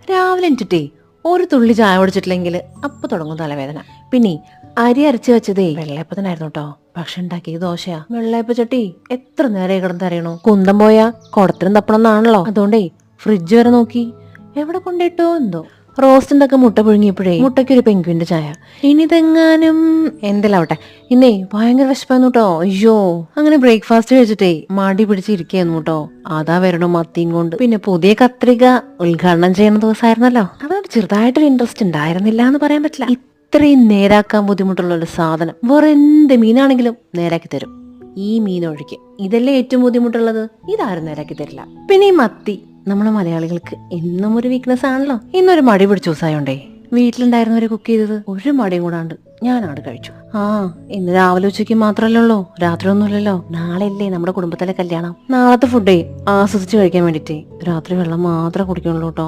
രാവിലെ എനിച്ചിട്ടേ ഒരു തുള്ളി ചായ കുടിച്ചിട്ടില്ലെങ്കിൽ അപ്പൊ തുടങ്ങും തലവേദന. പിന്നെ അരി അരച്ച് വെച്ചതേ വെള്ളയപ്പത്തിനായിരുന്നു കേട്ടോ. പക്ഷെ ഉണ്ടാക്കിയത് ദോശയാ. വെള്ളയപ്പ ചട്ടി എത്ര നേരം കിടന്നറിയണോ. കുന്തം പോയാ കുടത്തിനും തപ്പണമെന്നാണല്ലോ. അതുകൊണ്ടേ ഫ്രിഡ്ജ് വരെ നോക്കി എവിടെ കൊണ്ടിട്ടോ എന്തോ. റോസ്റ്റിന്റെ ഒക്കെ മുട്ട പുഴുങ്ങിയപ്പോഴേ മുട്ടയ്ക്കൊരു പെൻഗ്വിന്റെ ചായ. ഇനിതെങ്ങാനും എന്തെല്ലാവട്ടെ. ഇന്നേ ഭയങ്കര വിശപ്പായിരുന്നു കേട്ടോ. അയ്യോ, അങ്ങനെ ബ്രേക്ക്ഫാസ്റ്റ് കഴിച്ചിട്ടേ മടി പിടിച്ചിരിക്കുന്നു കേട്ടോ. അതാ വരണോ മത്തിയും കൊണ്ട്. പിന്നെ പുതിയ കത്രിക ഉദ്ഘാടനം ചെയ്യുന്ന ദിവസമായിരുന്നല്ലോ. അതുകൊണ്ട് ചെറുതായിട്ടൊരു ഇൻട്രസ്റ്റ് ഉണ്ടായിരുന്നില്ല എന്ന് പറയാൻ പറ്റില്ല. ഇത്രയും നേരാക്കാൻ ബുദ്ധിമുട്ടുള്ള ഒരു സാധനം വേറെ എന്ത് മീനാണെങ്കിലും നേരാക്കി തരും. ഈ മീൻ ഒഴികെ ഇതല്ലേ ഏറ്റവും ബുദ്ധിമുട്ടുള്ളത്. ഇതാരും നേരാക്കി തരില്ല. പിന്നെ ഈ മത്തി നമ്മളെ മലയാളികൾക്ക് എന്നും ഒരു വീക്ക്നെസ് ആണല്ലോ. ഇന്നൊരു മടി പിടിച്ച ദിവസമായോണ്ടേ വീട്ടിലുണ്ടായിരുന്നവരെ കുക്ക് ചെയ്തത് ഒരു മടിയും കൂടാണ്ട് ഞാനാട് കഴിച്ചു. ഇന്ന് രാവിലെ ഉച്ചയ്ക്ക് മാത്രല്ലേ രാത്രി ഒന്നുമില്ലല്ലോ. നാളെ അല്ലേ നമ്മുടെ കുടുംബത്തിലെ കല്യാണം. നാളത്തെ ഫുഡേ ആസ്വദിച്ച് കഴിക്കാൻ വേണ്ടിട്ടേ രാത്രി വെള്ളം മാത്രമേ കുടിക്കുള്ളൂ കേട്ടോ.